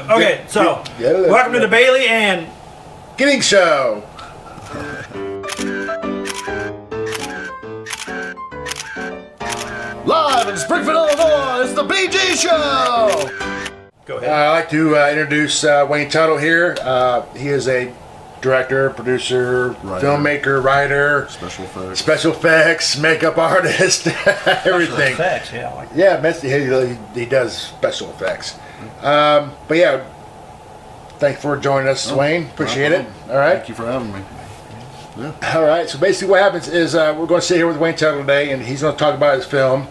Okay, so welcome to the Bailey and Getting Show. Live in Springfield, Illinois, it's the BG Show. go ahead. I'd like to introduce Wayne Tuttle here. He is a director, producer, filmmaker, writer, special effects, makeup artist, everything. Special effects, yeah. He does special effects. But yeah, thanks for joining us, Wayne. Appreciate it. All right. Thank you for having me. Yeah. All right. So basically, what happens is we're going to sit here with Wayne Tuttle today, and he's going to talk about his film.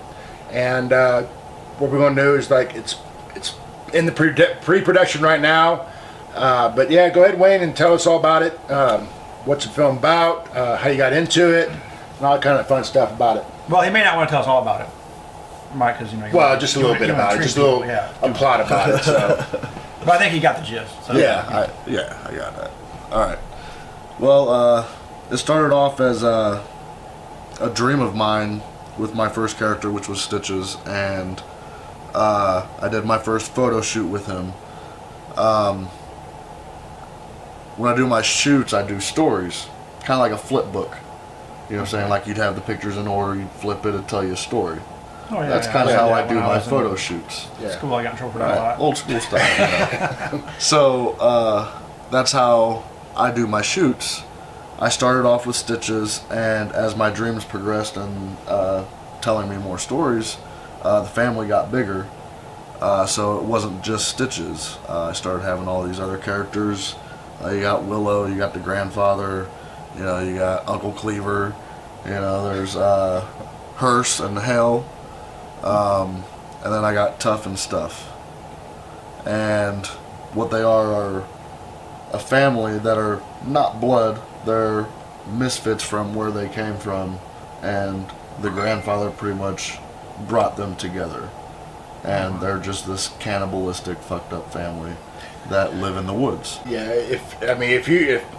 And what we're going to do is it's in the pre-production right now. But yeah, go ahead, Wayne, and tell us all about it. What's the film about? How you got into it, and all that kind of fun stuff about it. Well, he may not want to tell us all about it, right? Because Just a little bit about it, just a little a plot about it. So. But I think he got the gist. So. I got that. All right. Well, it started off as a dream of mine with my first character, which was Stitches, and I did my first photo shoot with him. When I do my shoots, I do stories, kind of like a flip book. You know what I'm saying? Like you'd have the pictures in order, you'd flip it and tell you a story. Oh, yeah, That's kind of how I do my photo shoots. It's cool. I got in trouble for that a lot. Old school style. You know? So that's how I do my shoots. I started off with Stitches, and as my dreams progressed and telling me more stories, the family got bigger. So it wasn't just Stitches. I started having all these other characters. You got Willow, you got the grandfather, you got Uncle Cleaver, there's Hearst and Hale, and then I got Tough and Stuff. And what they are a family that are not blood, they're misfits from where they came from, and the grandfather pretty much brought them together. And they're just this cannibalistic, fucked up family that live in the woods. Yeah, if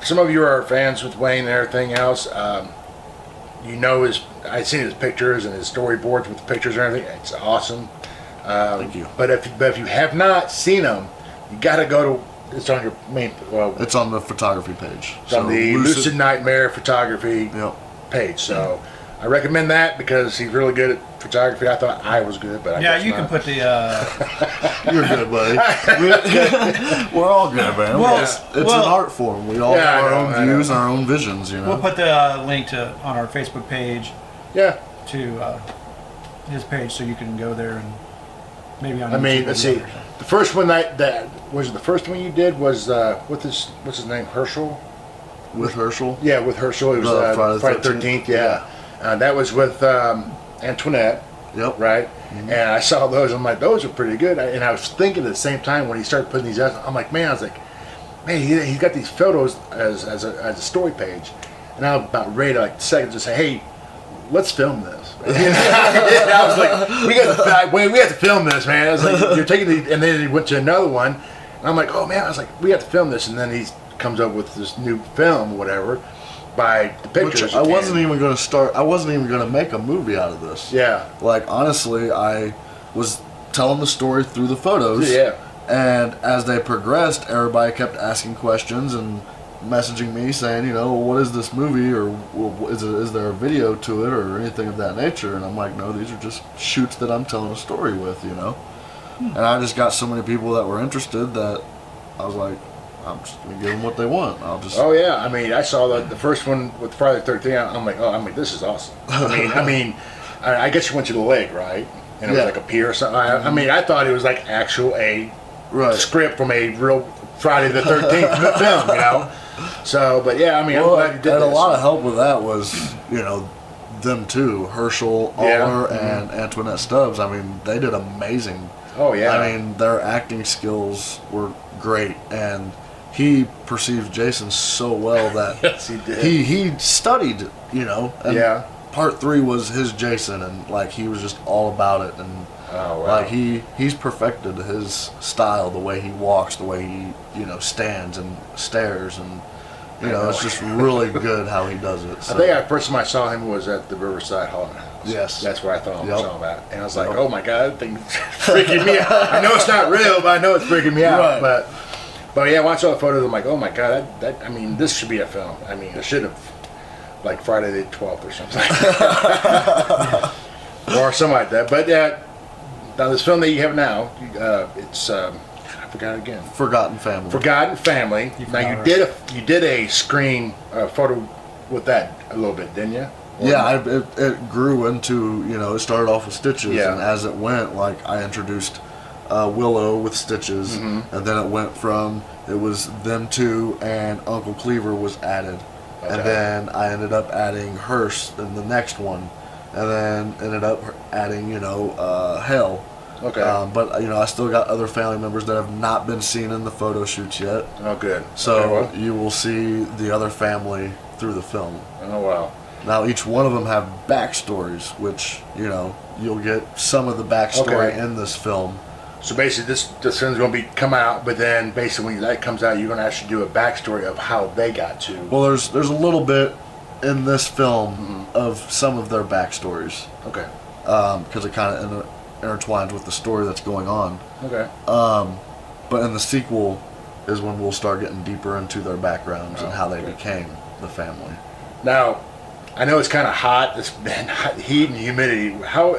some of you are fans with Wayne and everything else, I've seen his pictures and his storyboards with the pictures and everything. It's awesome. Thank you. But if you have not seen them, you got to go to. It's on your main. It's on the photography page. It's on the Lucid Nightmare photography page. So I recommend that because he's really good at photography. I thought I was good, but I guess you not. can put the. You're good, buddy. We're all good, man. Well, it's an art form. We all have our own views, our own visions. We'll put the link on our Facebook page. Yeah. To his page, so you can go there and maybe on. Let's see. The first one that was the first one you did was what's his name, Herschel. With Herschel. Yeah, with Herschel. It was Friday the 13th. Yeah. That was with Antoinette. Yep. Right. Mm-hmm. And I saw those. I'm like, those are pretty good. And I was thinking at the same time when he started putting these out, I'm like, man, he's got these photos as a story page, and I was about ready to the second to say, hey, let's film this. I was like, we have to film this, man. I was like, you're taking the, and then he went to another one, and I'm like, oh man, I was like, we have to film this, and then he comes up with this new film or whatever by the pictures. Which I wasn't even going to make a movie out of this. Yeah. Like honestly, I was telling the story through the photos. Yeah. And as they progressed, everybody kept asking questions and messaging me saying, what is this movie, or is there a video to it, or anything of that nature? And I'm like, no, these are just shoots that I'm telling a story with, And I just got so many people that were interested that I was like, I'm just gonna give them what they want. Oh yeah, I saw the first one with Friday the 13th. I'm like, this is awesome. I guess you went to the lake, right? And it was like a pier or something. I thought it was like a script from a real Friday the 13th film, So, but yeah, I'm glad you did and this. A lot of help with that was, them too, Herschel Aller and Antoinette Stubbs. They did amazing. Oh yeah. Their acting skills were great, and he perceived Jason so well that yes, he did. He studied, and part 3 was his Jason, and he was just all about it, and he's perfected his style, the way he walks, the way he stands and stares, and it's just really good how he does it. So. I think the first time I saw him was at the Riverside Haunted Yes. That's where I thought Yep. I saw that. And I was like, Yep. oh my God, that thing's freaking me out. I know it's not real, but I know it's freaking me out. Right. But yeah, I watched all the photos. I'm like, oh my God, I mean, this should be a film. I mean, it should have, like Friday the 12th or something. Or something like that. But now this film that you have now, it's, I forgot again. Forgotten Family. Forgotten Family. You Now forgot you did a screen photo with that a little bit, didn't you? Or Yeah, not? it grew into, it started off with Stitches, Yeah. and as it went, like, I introduced Willow with Stitches, and then it went from, it was them two, and Uncle Cleaver was added. Okay. And then I ended up adding Hearst in the next one, and then ended up adding, Hell. Okay. But, I still got other family members that have not been seen in the photo shoots yet. Oh, good. So Okay, well. you will see the other family through the film. Oh, wow. Now each one of them have backstories, which you'll get some of the backstory Okay. in this film. So basically, this film's going to be come out, but then basically when that comes out, you're going to actually do a backstory of how they got to. Well, there's a little bit in this film of some of their backstories, Okay. because it kind of intertwines with the story that's going on. Okay. But in the sequel is when we'll start getting deeper into their backgrounds and how they okay. became the family. Now, I know it's kind of hot. It's been heat and humidity. How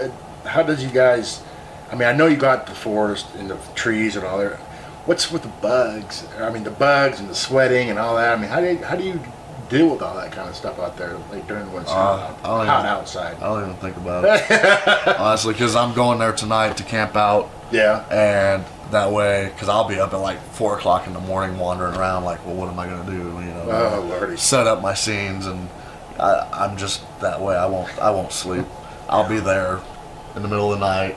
does you guys? I mean, I know you got the forest and the trees and all that. What's with the bugs? I mean, the bugs and the sweating and all that. I mean, how do you deal with all that kind of stuff out there, like during when it's hot outside? I don't even think about it, honestly, because I'm going there tonight to camp out. Yeah. And that way, because I'll be up at like 4 o'clock in the morning wandering around like, well, what am I going to do? Oh, Lordy. Set up my scenes, and I'm just that way. I won't sleep. I'll be there in the middle of the night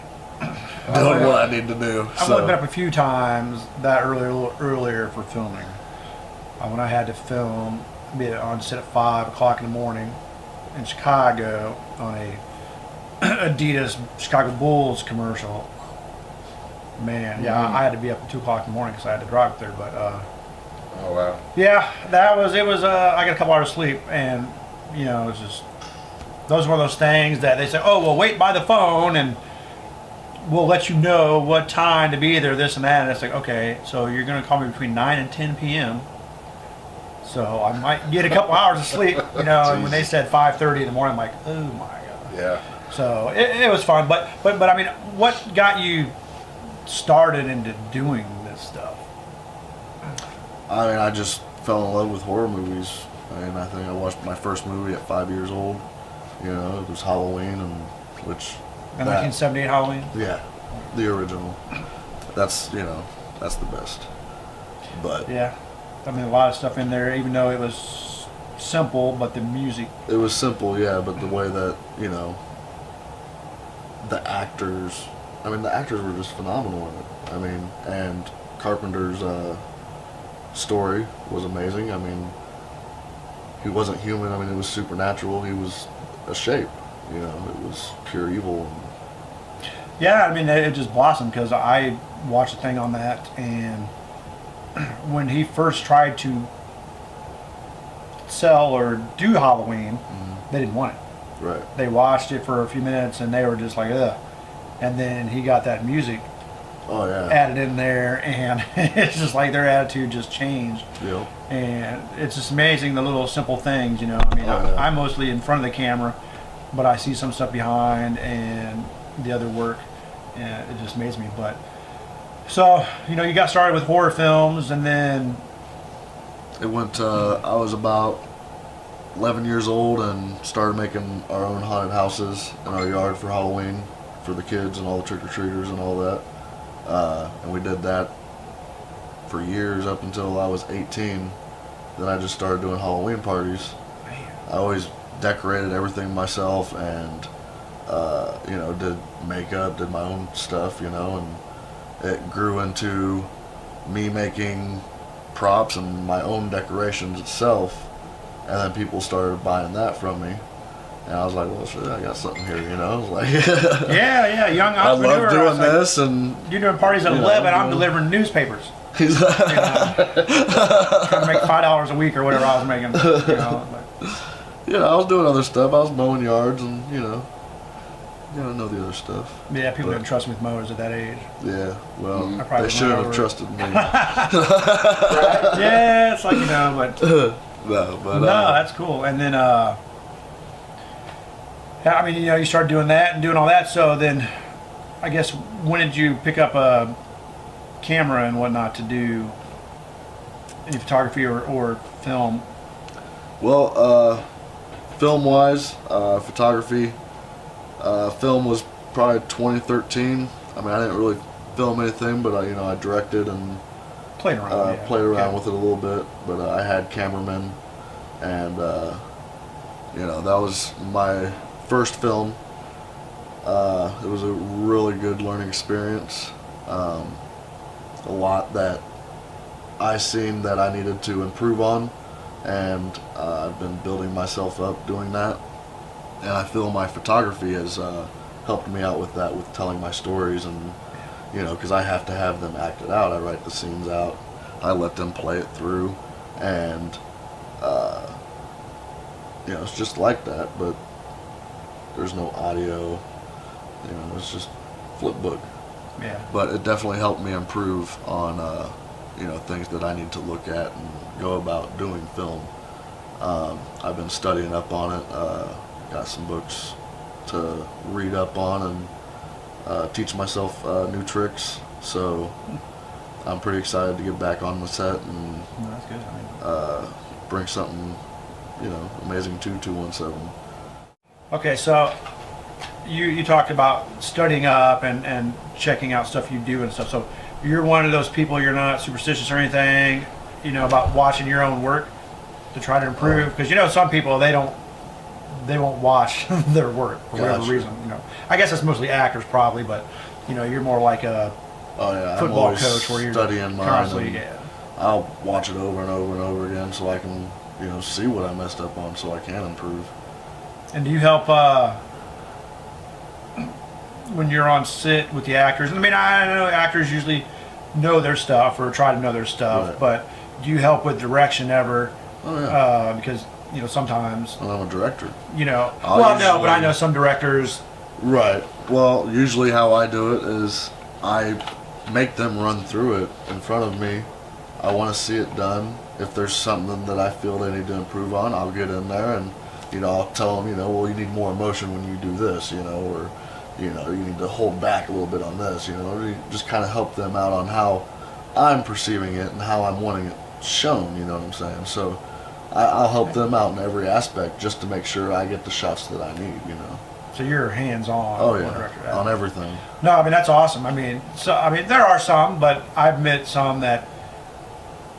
doing what I need to do. I've only been up a few times that a little earlier for filming. When I had to film, be on set at 5 o'clock in the morning in Chicago on a Adidas Chicago Bulls commercial. Man, yeah, I had to be up at 2 o'clock in the morning because I had to drive up there. But Oh wow. yeah, it was. I got a couple hours of sleep, and it was just those were those things that they say, oh, well, wait by the phone and we'll let you know what time to be there, this and that. And it's like, okay, so you're going to call me between 9 and 10 p.m. So I might get a couple hours of sleep, and when they said 5:30 in the morning, I'm like, oh my God. Yeah. So it was fun. But I mean, what got you started into doing this stuff? I mean, I just fell in love with horror movies. I mean, I think I watched my first movie at 5 years old. It was Halloween, and which. In 1978 Halloween? Yeah, the original. That's that's the best. But Yeah. I mean, a lot of stuff in there, even though it was simple, but the music. it was simple, yeah. But the way that the actors. I mean, the actors were just phenomenal in it. I mean, and Carpenter's story was amazing. I mean, he wasn't human. I mean, it was supernatural. He was a shape. It was pure evil. Yeah, I mean, it just blossomed because I watched a thing on that, and when he first tried to sell or do Halloween, they didn't want it. Right. They watched it for a few minutes, and they were just like, ugh. And then he got that music Oh yeah. added in there, and it's just like their attitude just changed. Yep. And it's just amazing the little simple things, I mean, Oh, yeah. I'm mostly in front of the camera, but I see some stuff behind and the other work, and it just amazes me. But so, you got started with horror films, and then It went. I was about 11 years old and started making our own haunted houses in our yard for Halloween for the kids and all the trick-or-treaters and all that. And we did that for years up until I was 18. Then I just started doing Halloween parties. I always decorated everything myself and, did makeup, did my own stuff, and it grew into me making props and my own decorations itself. And then people started buying that from me. And I was like, well, shit, I got something here, Like, yeah, young I entrepreneur. love doing like, this, and You're doing parties at 11, I'm delivering newspapers. Trying to make $5 a week or whatever I was making. But. I was doing other stuff. I was mowing yards, and you gotta know the other stuff. Yeah, people But- didn't trust me with mowers at that age. Yeah, well, I probably they shouldn't went have over. trusted me. Yeah, it's like, you know, but No, but no, that's cool. And then, I mean, you know, you start doing that and doing all that. So then, I guess, when did you pick up a camera and whatnot to do any photography or film? well, film-wise, photography, film was probably 2013. I mean, I didn't really film anything, but I directed and Played around. Yeah. played around Okay. with it a little bit. But I had cameramen, and that was my first film. It was a really good learning experience. A lot that I seen that I needed to improve on, and I've been building myself up doing that. And I feel my photography has helped me out with that, with telling my stories, and because I have to have them acted out. I write the scenes out, I let them play it through, and it's just like that. But there's no audio. It's just flip book. Yeah. But it definitely helped me improve on things that I need to look at and go about doing film. I've been studying up on it. Got some books to read up on and teach myself new tricks. So I'm pretty excited to get back on the set and No, that's good. I mean, bring something, amazing to 217. okay, so you talked about studying up and checking out stuff you do and stuff. So you're one of those people, you're not superstitious or anything, about watching your own work to try to improve? Because some people, they won't watch their work for whatever Gotcha. reason. I guess it's mostly actors probably, but you're more like a Oh yeah, I'm football always coach where you're studying mine. constantly, And I'll watch it over and over and over again so I can, see what I messed up on so I can improve. And do you help when you're on sit with the actors? I mean, I know actors usually know their stuff or try to know their stuff, Right. but do you help with direction ever? Oh yeah. Because sometimes And I'm a director. no, I'll but I usually- know some directors. Right. Well, usually how I do it is I make them run through it in front of me. I want to see it done. If there's something that I feel they need to improve on, I'll get in there and, I'll tell them, well, you need more emotion when you do this, or, you need to hold back a little bit on this, you just kind of help them out on how I'm perceiving it and how I'm wanting it shown, you know what I'm saying? So I'll help them out in every aspect just to make sure I get the shots that I need, So you're hands-on. Oh with yeah, the director. on everything. No, I mean that's awesome. I mean, there are some, but I've met some that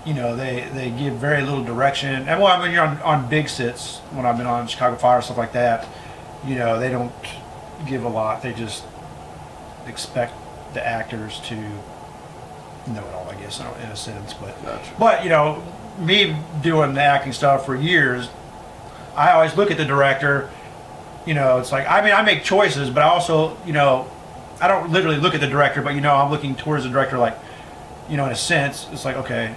they give very little direction. And well, when you're on big sits, when I've been on Chicago Fire stuff like that, they don't give a lot. They just expect the actors to know it all, I guess, in a sense. Gotcha. But me doing the acting stuff for years, I always look at the director. It's like, I mean, I make choices, but I also, I don't literally look at the director, but I'm looking towards the director, like, in a sense, it's like, okay,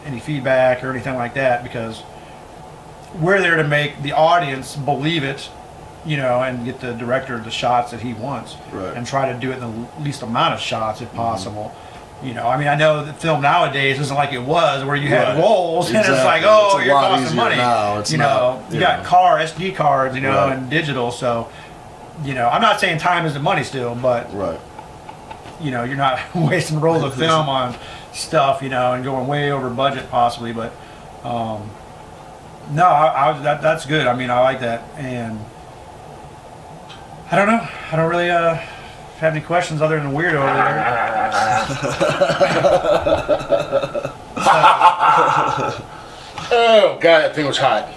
any feedback or anything like that, because we're there to make the audience believe it, and get the director the shots that he wants, Right. and try to do it in the least amount of shots if possible. I mean, I know that film nowadays isn't like it was, where you had Right. rolls, and it's like, Exactly. oh, It's a you're lot costing easier money. now. It's not, You got SD cards, Right. and digital. So, I'm not saying time isn't money still, but Right. you're not wasting rolls of film on stuff, and going way over budget possibly. But no, that's good. I mean, I like that, and I don't know. I don't really have any questions other than weirdo over there. Oh god, that thing was hot.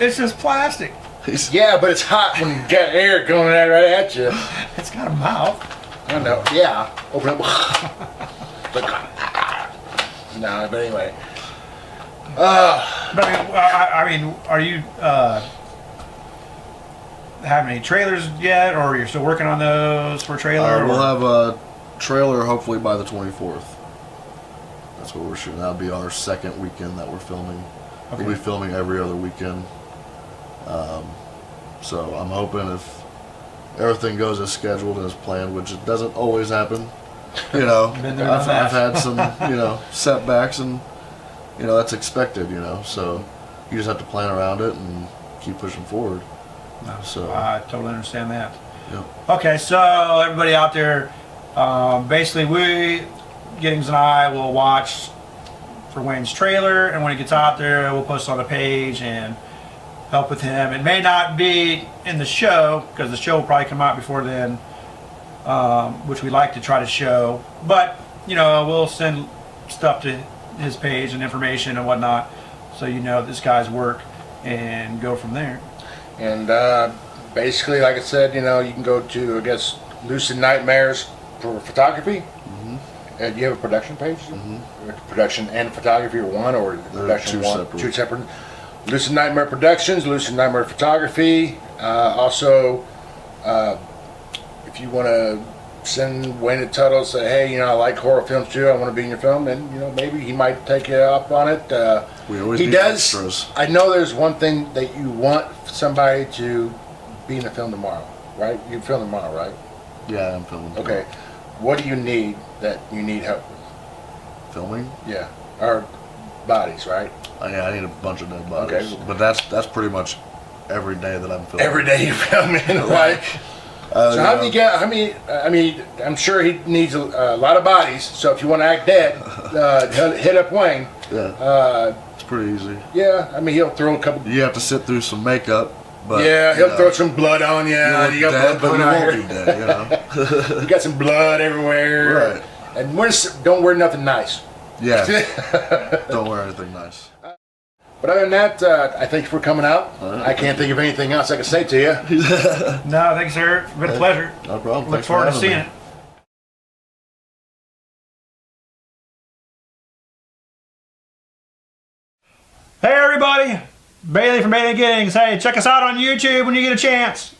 It's just plastic. Yeah, but it's hot when you got air going right at you. It's got a mouth. I don't know. Yeah. Open up. No, but anyway. But I mean, are you have any trailers yet, or you're still working on those for a trailer? We'll or- have a trailer hopefully by the 24th. That's what we're shooting. That'll be our second weekend that we're filming. Okay. We'll be filming every other weekend. So I'm hoping if everything goes as scheduled and as planned, which it doesn't always happen, you know, Been there, done I've that. had some, you know, setbacks, and you know that's expected, you know. So you just have to plan around it and keep pushing forward. So I totally understand that. yeah. Okay, so everybody out there, basically we, Giddings and I, will watch for Wayne's trailer, and when it gets out there, we'll post it on the page and help with him. It may not be in the show, because the show will probably come out before then, which we like to try to show. But, you know, we'll send stuff to his page and information and whatnot, so you know this guy's work, and go from there. And basically, like I said, you know, you can go to, I guess, Lucid Nightmares for photography. Do you have a production page? Production and photography are one, or production two one? separate. Two separate. Lucid Nightmare Productions, Lucid Nightmare Photography. Also, if you want to send Wayne Tuttle, say, hey, you know, I like horror films too, I want to be in your film, and you know, maybe he might take you up on it. We always he need does. extras. I know there's one thing that you want somebody to be in the film tomorrow, right? You film tomorrow, right? Yeah, I'm filming. Okay. What do you need that you need help with? Filming? Yeah. Or bodies, right? Oh, yeah, I need a bunch of dead bodies. Okay. But that's pretty much every day that I'm filming. Every day you film in, right? So how do you get? I mean, I'm sure he needs a lot of bodies. So if you want to act dead, hit up Wayne. Yeah. It's pretty easy. Yeah, I mean, he'll throw a couple. You have to sit through some makeup. But, Yeah, you he'll know, throw some blood on you. you You look got dead, blood but coming you out won't here. be dead, you know. You got some blood everywhere. Right. And don't wear nothing nice. Yeah. Don't wear anything nice. But other than that, I thank you for coming out. right. I can't think of anything else I can say to you. No, thanks, sir. It's been a pleasure. No problem. Look Thanks for forward to having seeing me. it. Hey everybody, Bailey from Bailey Giddings. Hey, check us out on YouTube when you get a chance.